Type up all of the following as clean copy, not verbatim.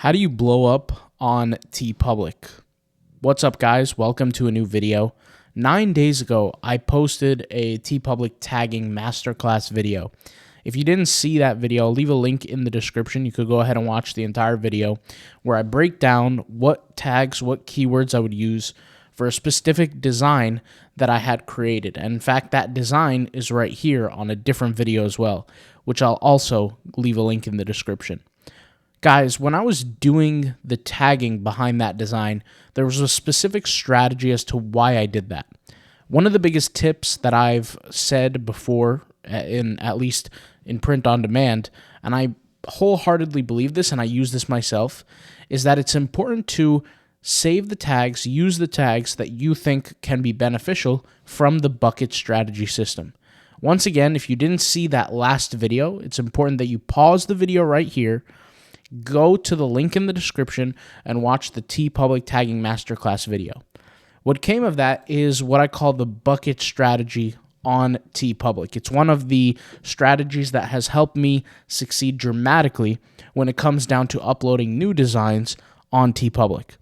How do you blow up on Teepublic? What's up, guys? Welcome to a new video. 9 days ago, I posted a Teepublic tagging masterclass video. If you didn't see that video, I'll leave a link in the description. You could go ahead and watch the entire video where I break down what tags, what keywords I would use for a specific design that I had created. And in fact, that design is right here on a different video as well, which I'll also leave a link in the description. Guys, when I was doing the tagging behind that design, there was a specific strategy as to why I did that. One of the biggest tips that I've said before, at least in print on demand, and I wholeheartedly believe this and I use this myself, is that it's important to save the tags, use the tags that you think can be beneficial from the bucket strategy system. Once again, if you didn't see that last video, it's important that you pause the video right here, go to the link in the description, and watch the Teepublic tagging masterclass video. What came of that is what I call the bucket strategy on Teepublic. It's one of the strategies that has helped me succeed dramatically when it comes down to uploading new designs on Teepublic.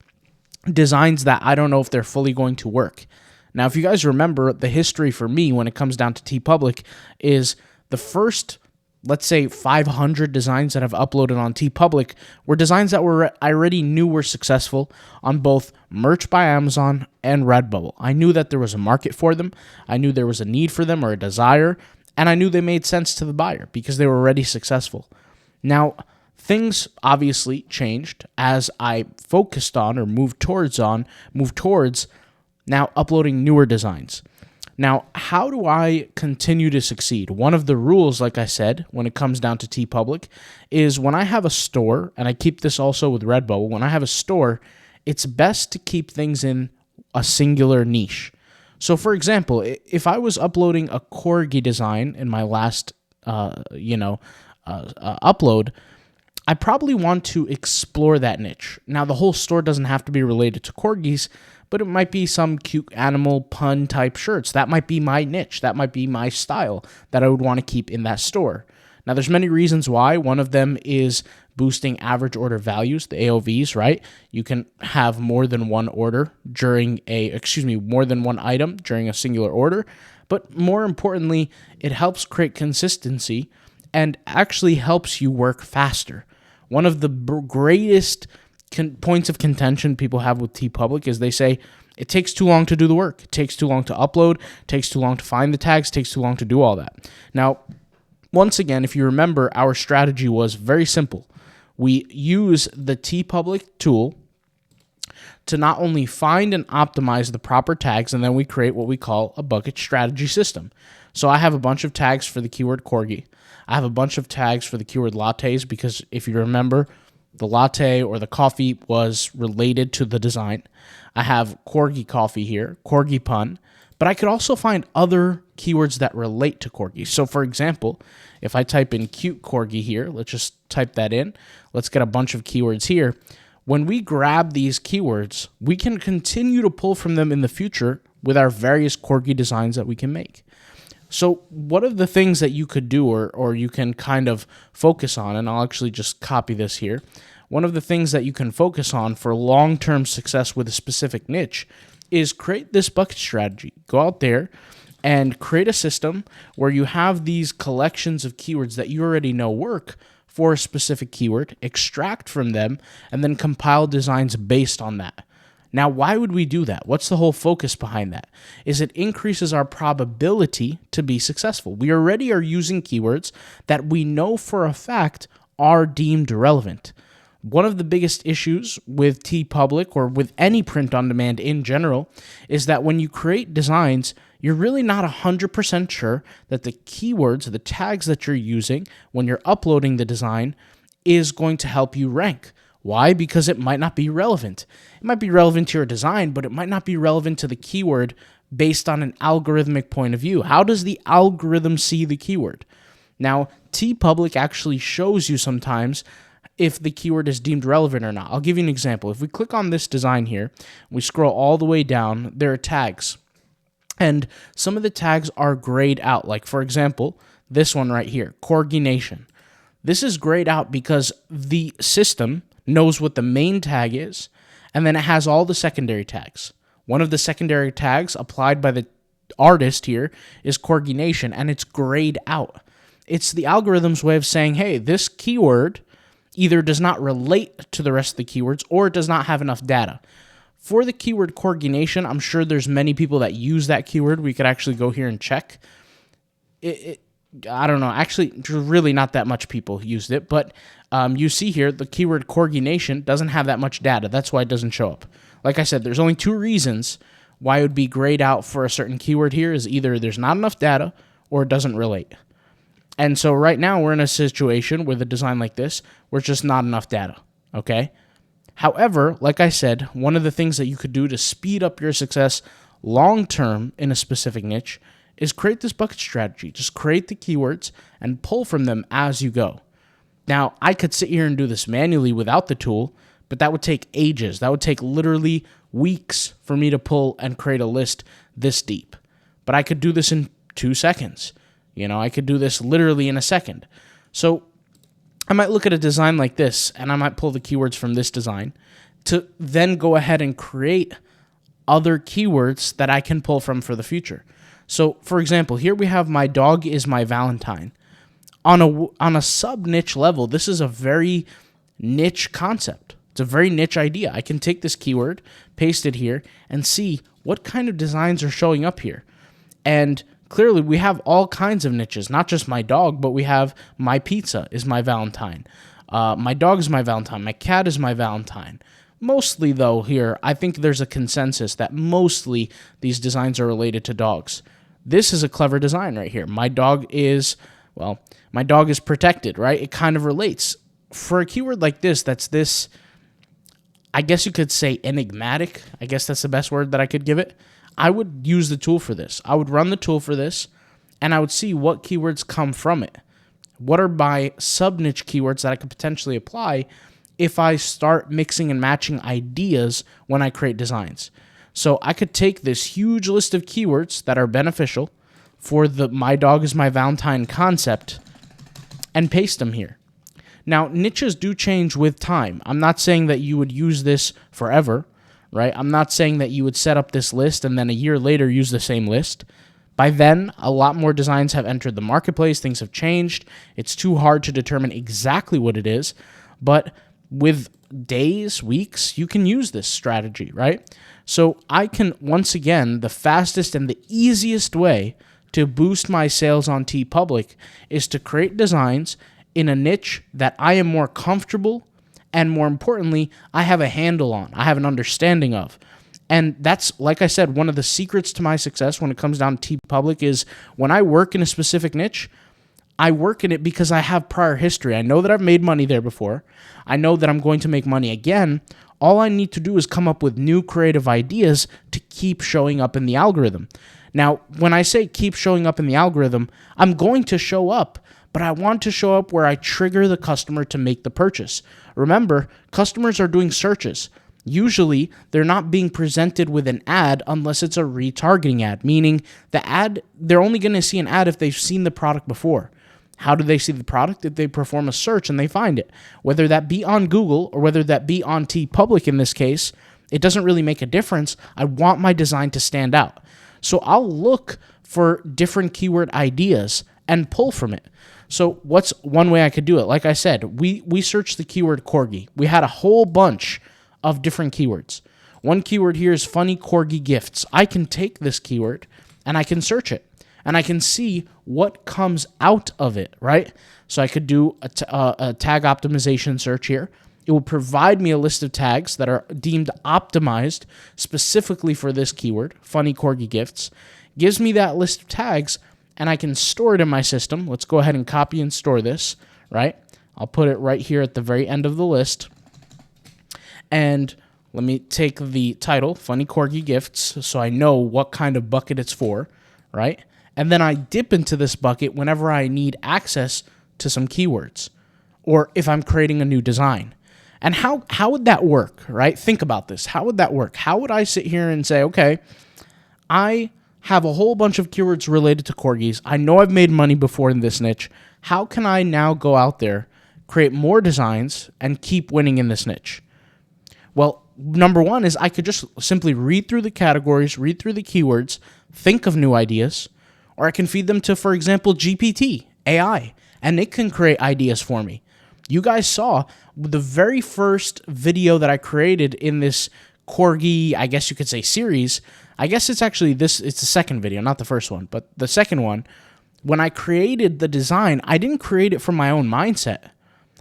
Designs that I don't know if they're fully going to work. Now, if you guys remember, the history for me when it comes down to Teepublic is the first, let's say, 500 designs that I've uploaded on Teepublic were designs that I already knew were successful on both Merch by Amazon and Redbubble. I knew that there was a market for them. I knew there was a need for them or a desire, and I knew they made sense to the buyer because they were already successful. Now, things obviously changed as I focused on or moved towards now uploading newer designs. Now, how do I continue to succeed? One of the rules, like I said, when it comes down to Teepublic, is when I have a store, and I keep this also with Redbubble, when I have a store, it's best to keep things in a singular niche. So, for example, if I was uploading a corgi design in my last, upload, I probably want to explore that niche. Now, the whole store doesn't have to be related to corgis, but it might be some cute animal pun type shirts. That might be my niche. That might be my style that I would want to keep in that store. Now, there's many reasons why. One of them is boosting average order values, the AOVs, right? You can have more than one item during a singular order. But more importantly, it helps create consistency and actually helps you work faster. One of the greatest points of contention people have with Teepublic is they say it takes too long to do the work. It takes too long to upload. It takes too long to find the tags. It takes too long to do all that. Now, once again, if you remember, our strategy was very simple. We use the Teepublic tool to not only find and optimize the proper tags, and then we create what we call a bucket strategy system. So I have a bunch of tags for the keyword corgi. I have a bunch of tags for the keyword lattes because if you remember, the latte or the coffee was related to the design. I have corgi coffee here, corgi pun, but I could also find other keywords that relate to corgi. So for example, if I type in cute corgi here, let's just type that in. Let's get a bunch of keywords here. When we grab these keywords, we can continue to pull from them in the future with our various corgi designs that we can make. So what are the things that you could do or you can kind of focus on, and I'll actually just copy this here. One of the things that you can focus on for long-term success with a specific niche is create this bucket strategy. Go out there and create a system where you have these collections of keywords that you already know work for a specific keyword, extract from them, and then compile designs based on that. Now, why would we do that? What's the whole focus behind that? Is it increases our probability to be successful. We already are using keywords that we know for a fact are deemed relevant. One of the biggest issues with Teepublic or with any print on demand in general is that when you create designs, you're really not 100% sure that the keywords, the tags that you're using when you're uploading the design is going to help you rank. Why? Because it might not be relevant. It might be relevant to your design, but it might not be relevant to the keyword based on an algorithmic point of view. How does the algorithm see the keyword? Now, Teepublic actually shows you sometimes if the keyword is deemed relevant or not. I'll give you an example. If we click on this design here, we scroll all the way down, there are tags. And some of the tags are grayed out. Like, for example, this one right here, Corgi Nation. This is grayed out because the system knows what the main tag is, and then it has all the secondary tags. One of the secondary tags applied by the artist here is Corgi Nation, and it's grayed out. It's the algorithm's way of saying, hey, this keyword either does not relate to the rest of the keywords or it does not have enough data. For the keyword Corgi Nation, I'm sure there's many people that use that keyword. We could actually go here and check. I don't know. Actually, really not that much people used it, but you see here the keyword Corgi Nation doesn't have that much data. That's why it doesn't show up. Like I said, there's only two reasons why it would be grayed out for a certain keyword here is either there's not enough data or it doesn't relate. And so right now we're in a situation with a design like this where it's just not enough data, okay? However, like I said, one of the things that you could do to speed up your success long-term in a specific niche is create this bucket strategy. Just create the keywords and pull from them as you go. Now, I could sit here and do this manually without the tool, but that would take ages. That would take literally weeks for me to pull and create a list this deep. But I could do this in 2 seconds. I could do this literally in a second. So I might look at a design like this, and I might pull the keywords from this design to then go ahead and create other keywords that I can pull from for the future. So, for example, here we have my dog is my Valentine. On a sub-niche level, this is a very niche concept. It's a very niche idea. I can take this keyword, paste it here, and see what kind of designs are showing up here. And clearly, we have all kinds of niches, not just my dog, but we have my pizza is my Valentine. My dog is my Valentine. My cat is my Valentine. Mostly, though, here, I think there's a consensus that mostly these designs are related to dogs. This is a clever design right here. My dog is protected, right? It kind of relates. For a keyword like this, that's this, I guess you could say enigmatic. I guess that's the best word that I could give it. I would use the tool for this. I would run the tool for this, and I would see what keywords come from it. What are my sub-niche keywords that I could potentially apply if I start mixing and matching ideas when I create designs? So I could take this huge list of keywords that are beneficial for the my dog is my Valentine concept and paste them here. Now, niches do change with time. I'm not saying that you would use this forever, right? I'm not saying that you would set up this list and then a year later use the same list. By then, a lot more designs have entered the marketplace. Things have changed. It's too hard to determine exactly what it is. But with days, weeks, you can use this strategy, right? So I can, once again, the fastest and the easiest way to boost my sales on Teepublic is to create designs in a niche that I am more comfortable and, more importantly, I have a handle on, I have an understanding of. And that's, like I said, one of the secrets to my success when it comes down to Teepublic is when I work in a specific niche, I work in it because I have prior history. I know that I've made money there before. I know that I'm going to make money again. All I need to do is come up with new creative ideas to keep showing up in the algorithm. Now, when I say keep showing up in the algorithm, I'm going to show up, but I want to show up where I trigger the customer to make the purchase. Remember, customers are doing searches. Usually, they're not being presented with an ad unless it's a retargeting ad, meaning the ad, they're only going to see an ad if they've seen the product before. How do they see the product? If they perform a search and they find it. Whether that be on Google or whether that be on Teepublic in this case, it doesn't really make a difference. I want my design to stand out. So I'll look for different keyword ideas and pull from it. So what's one way I could do it? Like I said, we searched the keyword corgi. We had a whole bunch of different keywords. One keyword here is funny corgi gifts. I can take this keyword and I can search it and I can see what comes out of it, right? So I could do a tag optimization search here. It will provide me a list of tags that are deemed optimized specifically for this keyword, funny corgi gifts. Gives me that list of tags and I can store it in my system. Let's go ahead and copy and store this, right? I'll put it right here at the very end of the list. And let me take the title, Funny Corgi Gifts, so I know what kind of bucket it's for, right? And then I dip into this bucket whenever I need access to some keywords or if I'm creating a new design. And how would that work, right? Think about this. How would that work? How would I sit here and say, okay, I have a whole bunch of keywords related to corgis. I know I've made money before in this niche. How can I now go out there, create more designs, and keep winning in this niche? Well, number one is I could just simply read through the categories, read through the keywords, think of new ideas, or I can feed them to, for example, GPT, AI, and it can create ideas for me. You guys saw the very first video that I created in this Corgi, I guess you could say, series. I guess it's actually it's the second video, not the first one, but the second one. When I created the design, I didn't create it from my own mindset.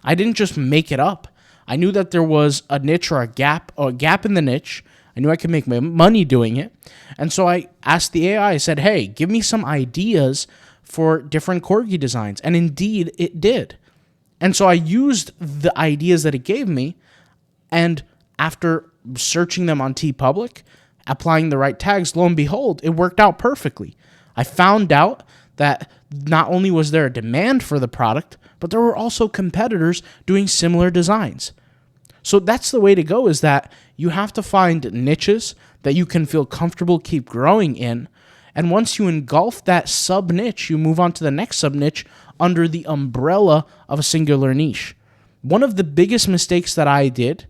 I didn't just make it up. I knew that there was a niche or a gap in the niche. I knew I could make money doing it. And so I asked the AI, I said, hey, give me some ideas for different Corgi designs. And indeed, it did. And so I used the ideas that it gave me, and after searching them on Teepublic, applying the right tags, lo and behold, it worked out perfectly. I found out that not only was there a demand for the product, but there were also competitors doing similar designs. So that's the way to go, is that you have to find niches that you can feel comfortable keep growing in. And once you engulf that sub-niche, you move on to the next sub-niche under the umbrella of a singular niche. One of the biggest mistakes that I did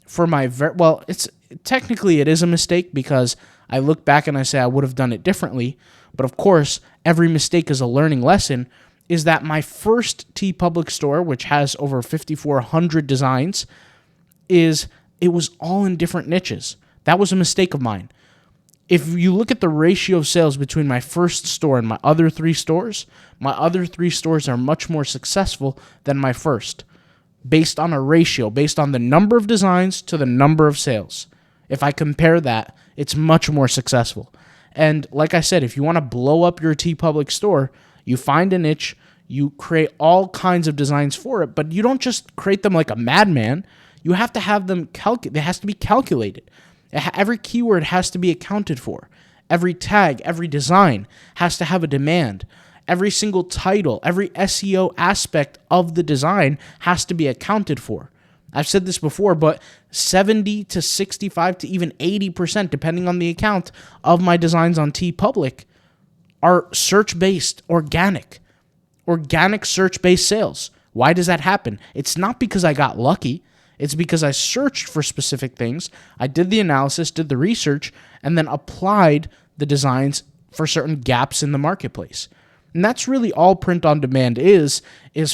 for my technically it is a mistake, because I look back and I say I would have done it differently. But of course, every mistake is a learning lesson, is that my first Teepublic store, which has over 5,400 designs, it was all in different niches. That was a mistake of mine. If you look at the ratio of sales between my first store and my other three stores are much more successful than my first, based on a ratio, based on the number of designs to the number of sales. If I compare that, it's much more successful. And like I said, if you want to blow up your Teepublic store, you find a niche, you create all kinds of designs for it, but you don't just create them like a madman. You have to have them it has to be calculated. Every keyword has to be accounted for. Every tag, every design has to have a demand. Every single title, every SEO aspect of the design has to be accounted for. I've said this before, but 70 to 65 to even 80%, depending on the account, of my designs on Teepublic are search-based, organic search-based sales. Why does that happen? It's not because I got lucky. It's because I searched for specific things, I did the analysis, did the research, and then applied the designs for certain gaps in the marketplace. And that's really all print on demand is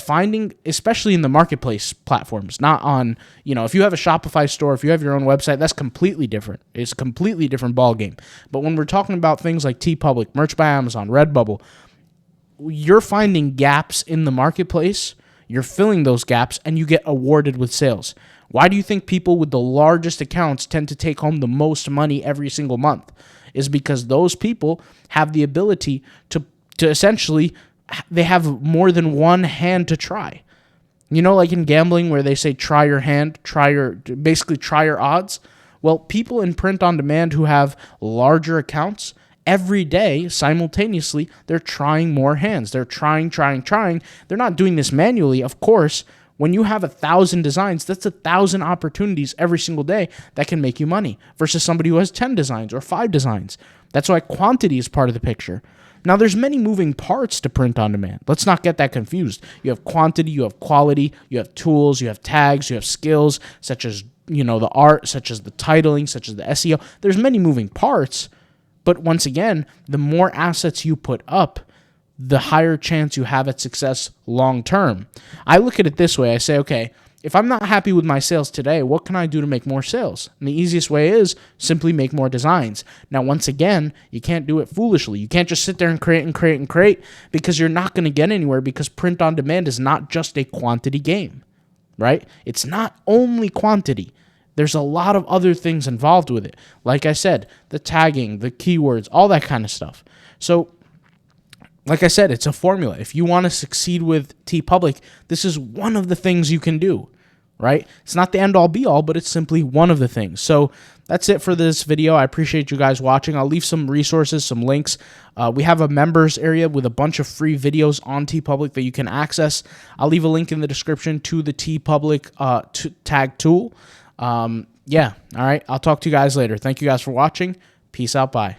finding, especially in the marketplace platforms, not on, if you have a Shopify store, if you have your own website, that's completely different. It's a completely different ballgame. But when we're talking about things like Teepublic, Merch by Amazon, Redbubble, you're finding gaps in the marketplace, you're filling those gaps, and you get awarded with sales. Why do you think people with the largest accounts tend to take home the most money every single month? Is because those people have the ability to essentially, they have more than one hand to try. Like in gambling where they say try your hand, try your odds. Well, people in print on demand who have larger accounts, every day, simultaneously, they're trying more hands. They're trying. They're not doing this manually, of course. When you have 1,000 designs, that's 1,000 opportunities every single day that can make you money versus somebody who has 10 designs or 5 designs. That's why quantity is part of the picture. Now, there's many moving parts to print on demand. Let's not get that confused. You have quantity, you have quality, you have tools, you have tags, you have skills, such as, the art, such as the titling, such as the SEO. There's many moving parts, but once again, the more assets you put up, the higher chance you have at success long term. I look at it this way. I say, okay, if I'm not happy with my sales today, what can I do to make more sales? And the easiest way is simply make more designs. Now, once again, you can't do it foolishly. You can't just sit there and create because you're not going to get anywhere, because print on demand is not just a quantity game, right? It's not only quantity. There's a lot of other things involved with it. Like I said, the tagging, the keywords, all that kind of stuff. So, like I said, it's a formula. If you want to succeed with Teepublic, this is one of the things you can do, right? It's not the end-all be-all, but it's simply one of the things. So that's it for this video. I appreciate you guys watching. I'll leave some resources, some links. We have a members area with a bunch of free videos on Teepublic that you can access. I'll leave a link in the description to the Teepublic tag tool. All right. I'll talk to you guys later. Thank you guys for watching. Peace out. Bye.